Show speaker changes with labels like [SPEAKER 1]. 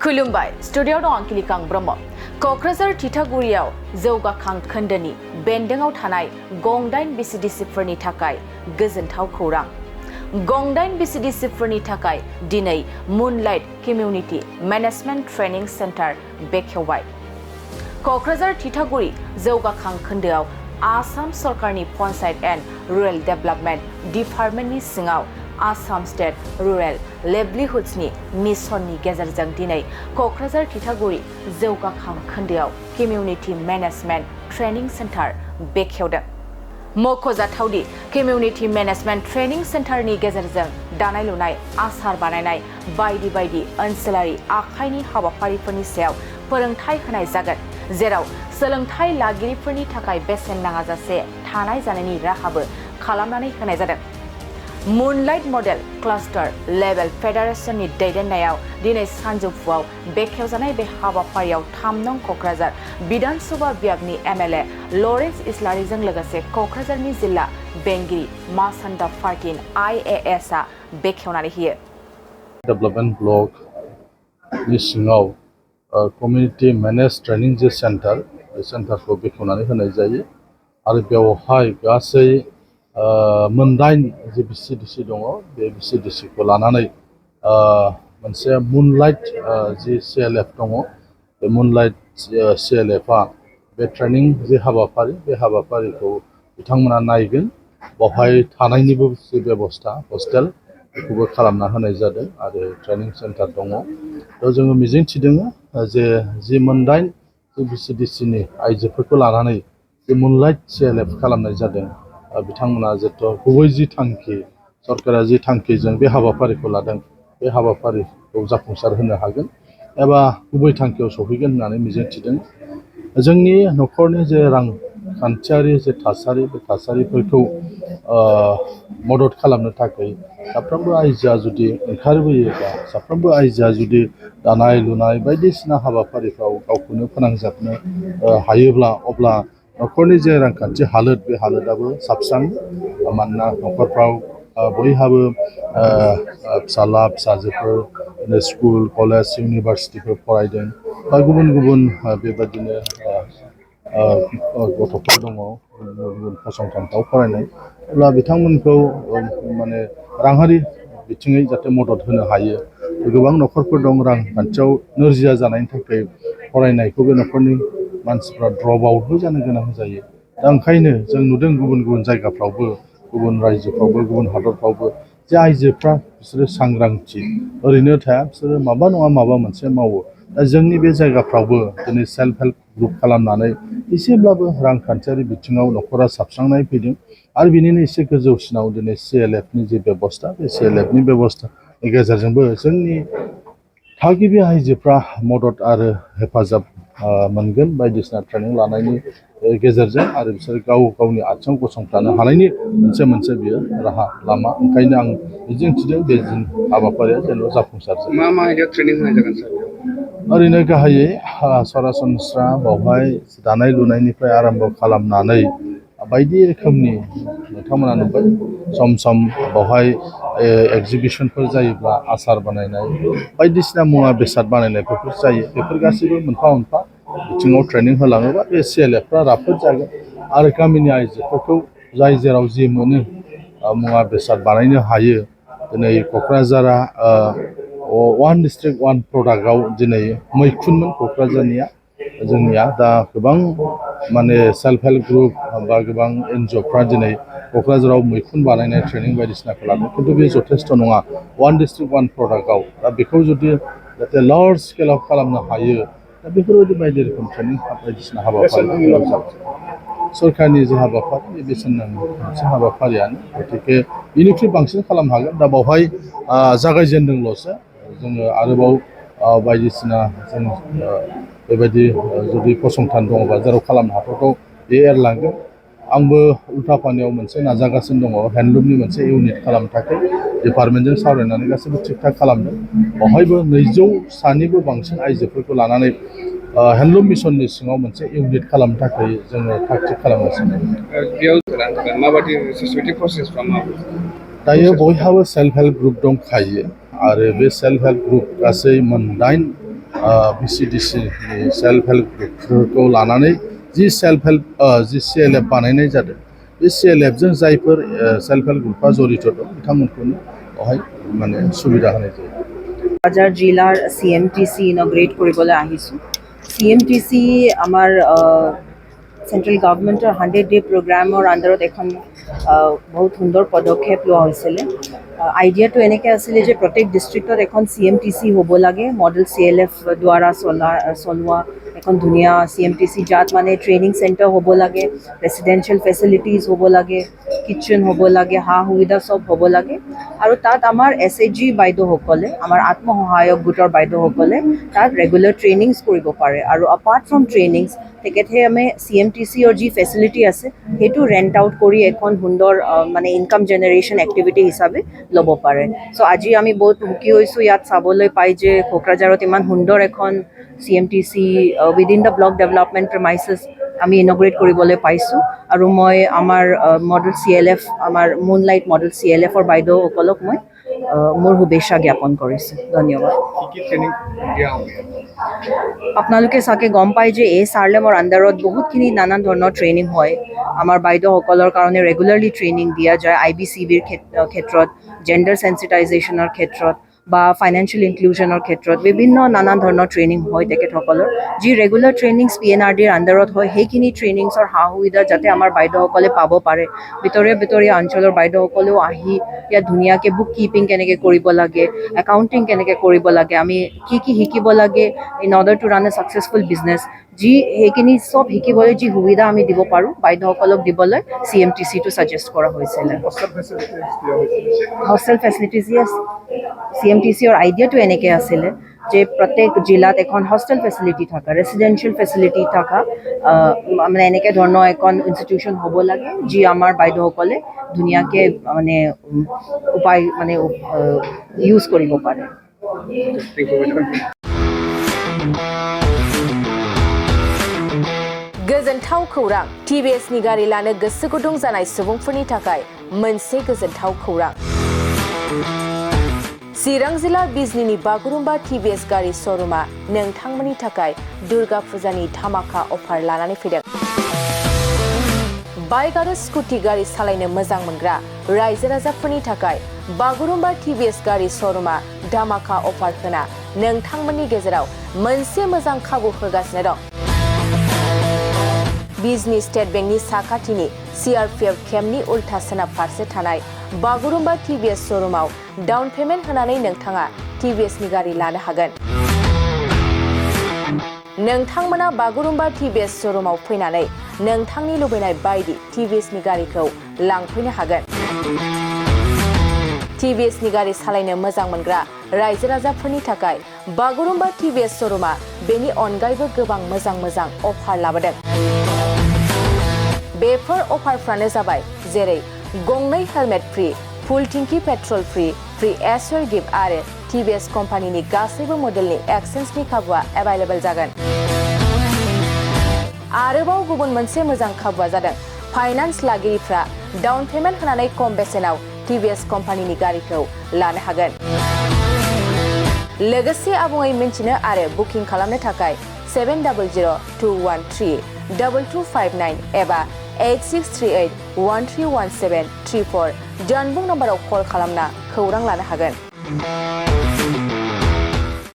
[SPEAKER 1] खुलुमबाय स्टुडिअ दं आंकिलिकां ब्रह्म क'क्राझार थिथागुरियाव जौगाखां खोन्दोनि बेन्दोंआव थानाय गंदाइन बिसिडिसिफोरनि थाखाय गोजोनथाव खौरां गंदाइन बिसिडिसिफोरनि थाखाय दिनै Moonlight community management training centre बेखेवबाय क'क्राझार थिथागुरि जौगाखां खोन्दोआव आसाम सरकारनि पन्चायत एन्ड रुरेल डेभेलपमेन्ट डिपार्टमेन्टनि सिङाव आसाम स्टेट रुरेल लेभलिहुड्सनि मिशननि गेजेरजों दिनै क'क्राझार थिथागुरि जौगाखां खोन्दोआव कमिउनिटि मेनेजमेन्ट ट्रेनिं सेन्टार बेखेवदों मख'जाथावदि कमिउनिटि मेनेजमेन्ट ट्रेनिं सेन्टारनि गेजेरजों दानाय लुनाय आसार बानायनाय बायदि बायदि ओनसोलारि आखाइनि हाबाफारिफोरनि सायाव फोरोंथाय होनाय जागोन जेराव सोलोंथाय लागिरिफोरनि थाखाय बेसेन नाङाजासे थानाय जानायनि राहाबो खालामनानै होनाय जादों मुनलाइट मडेल क्लास्टार लेभेल फेडारेशननि दैदेननायाव दिनै सानजौफुआव बेखेवजानाय बे हाबाफारियाव 3 नं क'क्राझार विधानसभा बिभागनि एमएलए लरेन्स इस्लारिजों लोगोसे क'क्राझारनि जिल्ला बेंगिरि मासान्दा फार्टिन आइएएस आ बेखेवनानै होयो
[SPEAKER 2] डेभेलपमेन्ट ब्लकनि सिङाव कमिउनिटि मेनेज ट्रेनिं जे सेन्टार बे सेन्टारखौ बेखेवनानै होनाय जायो आरो बेवहाय गासै मोनदाइन जे बिसिडिसि दङ बे बिसिडिसिखौ लानानै मोनसे मुनलाइट जि सिएलएफ दङ बे मुनलाइट सिएलएफआ बे ट्रेनिं जे हाबाफारि बे हाबाफारिखौ बिथांमोना नायगोन बेवहाय थानायनिबो जे बेबस्था हस्टेल बेखौबो खालामना होनाय जादों आरो ट्रेनिं सेन्टार दङ थ' जोङो मिजिंथिदों जे मोनदाइन जे बिसिडिसिनि आइजोफोरखौ लानानै जे मुनलाइट सिएलएफ खालामनाय जादों बिथांमोना जेथ' गुबै जि थांखि सरकारा जि थांखिजों बे हाबाफारिखौ लादों बे हाबाफारिखौ जाफुंसार होनो हागोन एबा गुबै थांखियाव सौहैगोन होननानै मिजिंथिदों जोंनि न'खरनि जे रांखान्थियारि जे थासारि बे थासारिफोरखौ मदद खालामनो थाखाय साफ्रोमबो आइजोआ जुदि ओंखारबोयोबा साफ्रोमबो आइजोआ जुदि दानाय लुनाय बायदिसिना हाबाफारिफ्राव गावखौनो फोनांजाबनो हायोब्ला अब्ला न'खरनि जे रांखान्थि हालोद बे हालोदाबो साबस्राङो मानोना न'खरफ्राव बयहाबो फिसाला फिसाजोफोर स्कुल कलेज इउनिभारसिटिफोर फरायदों बा गुबुन गुबुन बेबायदिनो गथ'फोर दङ गुबुन गुबुन फसंथानफ्राव फरायनाय अब्ला बिथांमोनखौ माने राङारि बिथिङै जाहाथे मदद होनो हायो गोबां न'खरफोर दं रांखान्थियाव नोरजिया जानायनि थाखाय फरायनायखौ बे न'खरनि मानसिफ्रा ड्रप आउटबो जानो गोनां जायो दा ओंखायनो जों नुदों गुबुन गुबुन जायगाफ्रावबो गुबुन रायजोफ्रावबो गुबुन हादरफ्रावबो जे आइजोफ्रा बिसोरो सांग्रांथि ओरैनो थाया बिसोरो माबा नङा माबा मोनसे मावो दा जोंनि बे जायगाफ्रावबो दिनै सेल्फ हेल्प ग्रुप खालामनानै एसेब्लाबो रांखान्थियारि बिथिङाव न'खरा साबस्रांनाय फैदों आरो बिनिनो एसे गोजौसिनाव दिनै सिएलएफनि जे बेबस्था बे सिएलएफनि बेबस्थानि गेजेरजोंबो जोंनि थागिबि आइजोफ्रा मदद आरो हेफाजाब मोनगोन बायदिसिना ट्रेनिं लानायनि गेजेरजों आरो बिसोर गाव गावनि आथिङाव गसंथानो हानायनि मोनसे बियो राहा लामा ओंखायनो आं मिजिंथिदों बे हाबाफारिया जेन' जाफुंसार जायो
[SPEAKER 3] मा आयदायाव ट्रेनिं होनाय जागोन सार
[SPEAKER 2] ओरैनो गाहायै सरासनस्रा बावहाय दानाय लुनायनिफ्राय आरम्भ खालामनानै बायदि रोखोमनि नोंथांमोना नुबाय सम सम बावहाय एक्जिबिसनफोर जायोब्ला आसार बानायनाय बायदिसिना मुवा बेसाद बानायनायफोर जायो बेफोर गासैबो मोनफा मोनफा बिथिङाव ट्रेनिं होलाङोबा बे सिएलएफफ्रा राफोद जागोन आरो गामिनि आइजोफोरखौ जाय जेराव जि मोनो मुवा बेसाद बानायनो हायो दिनै क'क्राझारा वान डिस्ट्रिक्ट वान प्रडाक्टआव दिनै मैखुनमोन क'क्राझारनिया जोंनिया दा गोबां माने सेल्फ हेल्प ग्रुप बा गोबां एनजिअफ्रा दिनै क'क्राझाराव मैखुन बानायनाय ट्रेनिं बायदिसिनाखौ लादों खिन्थु बे जथेस्थ' नङा वान डिस्ट्रिक्ट वान प्रडाक्टआव दा बेखौ जुदि जाहाथे लार्ज स्केलाव खालामनो हायो दा बेफोरबायदि बायदि रोखोम ट्रेनिं बायदिसिना हाबाफारि सरकारनि जे हाबाफारि बे बेसेन नाङि मोनसे हाबाफारियानो गतिके बेनिख्रुइ बांसिन खालामनो हागोन दा बावहाय जागायजेनदोंल'सो जोङो आरोबाव बायदिसिना जों बेबायदि जुदि फसंथान दङबा जेराव खालामनो हाथावथाव बे एरलांगोन आंबो उल्थापानियाव मोनसे नाजागासिनो दङ हेन्डलुमनि मोनसे इउनिट खालामनो थाखाय डिपार्टमेन्टजों सावरायनानै गासैबो थिग थाक खालामदों बेवहायबो 200 बांसिन आइजोफोरखौ लानानै हेन्डलुम मिशननि सिङाव मोनसे इउनिट खालामनो थाखाय जोङो थाग थिग खालामगासिनो दायो बयहाबो सेल्फ हेल्प ग्रुप दंखायो आरो बे सेल्फ हेल्प ग्रुप गासै मोनदाइन VCDC सेल्फ हेल्प ग्रुपफोरखौ लानानै जि सेल्फ हेल्प जि CLF बानायनाय जादों बे CLFजों जायफोर सेल्फ हेल्प ग्रुपआ जড়িত दं बिथांमोनखौनो बेवहाय माने सुबिदा होनाय जायो।
[SPEAKER 3] বাজাৰ জিলাৰ CMTC ইনগ্ৰেট কৰিবলৈ আহিছোঁ। CMTC আমাৰ চেণ্ট্ৰেল গভৰ্ণমেণ্টৰ 100-day প্ৰগ্ৰামৰ আণ্ডাৰত এখন বহুত সুন্দৰ পদক্ষেপ লোৱা হৈছিলে। আইডিয়াটো এনেকৈ আছিলে যে প্ৰত্যেক ডিষ্ট্ৰিক্টত এখন CMTC হ'ব লাগে, মডেল CLF দ্বাৰা চলোৱা এখন ধুনীয়া CMTC যাত মানে ট্ৰেইনিং চেণ্টাৰ হ'ব লাগে, ৰেচিডেঞ্চিয়েল ফেচিলিটিজ হ'ব লাগে, কিটচেন হ'ব লাগে, সা সুবিধা চব হ'ব লাগে আৰু তাত আমাৰ SHG বাইদেউসকলে, আমাৰ আত্মসহায়ক গোটৰ বাইদেউসকলে তাত ৰেগুলাৰ ট্ৰেইনিংছ কৰিব পাৰে আৰু এপাৰ্ট ফ্ৰম ট্ৰেইনিংছ তেখেতে আমি CMTCৰ যি ফেচিলিটি আছে সেইটো ৰেণ্ট আউট কৰি এখন সুন্দৰ মানে ইনকাম জেনেৰেশ্যন এক্টিভিটি হিচাপে ল'ব পাৰে। চ' আজি আমি বহুত সুখী হৈছোঁ ইয়াত চাবলৈ পাই যে কোকৰাঝাৰত ইমান সুন্দৰ এখন CMTC within the block development premises আমি ইনগ্ৰেট কৰিবলৈ পাইছোঁ আৰু মই আমাৰ মডেল CLF আমাৰ মুনলাইট মডেল CLFৰ বাইদেউসকলক মই মোৰ শুভেচ্ছা জ্ঞাপন কৰিছোঁ। ধন্যবাদ। আপোনালোকে চাগে গম পায় যে এই চাৰ্লেমৰ আণ্ডাৰত বহুতখিনি নানান ধৰণৰ ট্ৰেইনিং হয়। আমাৰ বাইদেউসকলৰ কাৰণে ৰেগুলাৰলি ট্ৰেইনিং দিয়া যায় IBCBৰ ক্ষেত্ৰত, জেণ্ডাৰ চেন্সিটাইজেশ্যনৰ ক্ষেত্ৰত বা ফাইনেন্সিয়েল ইনক্লুজনৰ ক্ষেত্ৰত বিভিন্ন নানান ধৰণৰ ট্ৰেইনিং হয় তেখেতসকলৰ। যি ৰেগুলাৰ ট্ৰেইনিংছ PNRDৰ আণ্ডাৰত হয় সেইখিনি ট্ৰেইনিংছৰ সা সুবিধা যাতে আমাৰ বাইদেউসকলে পাব পাৰে। ভিতৰীয়া অঞ্চলৰ বাইদেউসকলেও আহি ইয়াত ধুনীয়াকৈ বুক কিপিং কেনেকৈ কৰিব লাগে, একাউণ্টিং কেনেকৈ কৰিব লাগে, আমি কি শিকিব লাগে in order to run a successful business, সেইখিনি চব শিকিবলৈ যি সুবিধা আমি দিব পাৰোঁ বাইদেউসকলক দিবলৈ CMTCটো ছাজেষ্ট কৰা হৈছিলে। হোষ্টেল ফেচিলিটিজ ইয়েছ, CMTCৰ আইডিয়াটো এনেকৈ আছিলে যে প্ৰত্যেক জিলাত এখন হোষ্টেল ফেচিলিটি থকা, ৰেচিডেঞ্চিয়েল ফেচিলিটি থকা মানে এনেকৈ ধৰণৰ এখন ইনষ্টিটিউশ্যন হ'ব লাগে যি আমাৰ বাইদেউসকলে ধুনীয়াকৈ মানে ইউজ কৰিব পাৰে।
[SPEAKER 1] गोजोनथाव खौरां TVSनि गारि लानो गोसो गुदुं जानाय सुबुंफोरनि थाखाय मोनसे गोजोनथाव खौरां। चिरां जिल्ला बिजनीनि बागुरुम्बा TVS गारि श'रुमा नोंथांमोननि थाखाय दुर्गा फुजानि धामाका अफार लानानै फैदों। बाइक आरो स्कुटि गारि सालायनो मोजां मोनग्रा रायजो राजाफोरनि थाखाय बागुरुम्बा TVS गारि श'रुमा धामाका अफार होना नोंथांमोननि गेजेराव मोनसे मोजां खाबु होगासिनो दं। बिजनी स्टेट बेंकनि साखाथिनि CRPF केम्पनि उल्था सोनाब फारसे थानाय बागुरुम्बा TVS श'रुमाव डाउन पेमेन्ट होनानै नोंथाङा TVSनि गारि लानो हागोन। नोंथांमोना बागुरुम्बा TVS श'रुमाव फैनानै नोंथांनि लुबैनाय बायदि TVSनि गारिखौ लांफैनो हागोन। TVSनि गारि सालायनो मोजां मोनग्रा रायजो राजाफोरनि थाखाय बागुरुम्बा TVS श'रुमा बेनि अनगायैबो गोबां मोजां अफार लाबोदों। बेफोर अफारफ्रानो जाबाय जेरै गंनै हेलमेट फ्रि, फुल टिंकि पेट्रल फ्रि एसर गिफ्ट आरो TVS कम्पानिनि गासैबो मडेलनि एक्सचेन्जनि खाबुआ एभेलेबल जागोन। आरोबाव गुबुन मोनसे मोजां खाबुआ जादों फाइनान्स लागिरिफ्रा डाउन पेमेन्ट होनानै खम बेसेनाव TVS कम्पानिनि गारिखौ लानो हागोन। लोगोसे आबुङै मिन्थिनो आरो बुकिं खालामनो थाखाय 7002132259 एबा 8638131734 जानबुं नम्बराव कल खालामना खौरां लानो हागोन।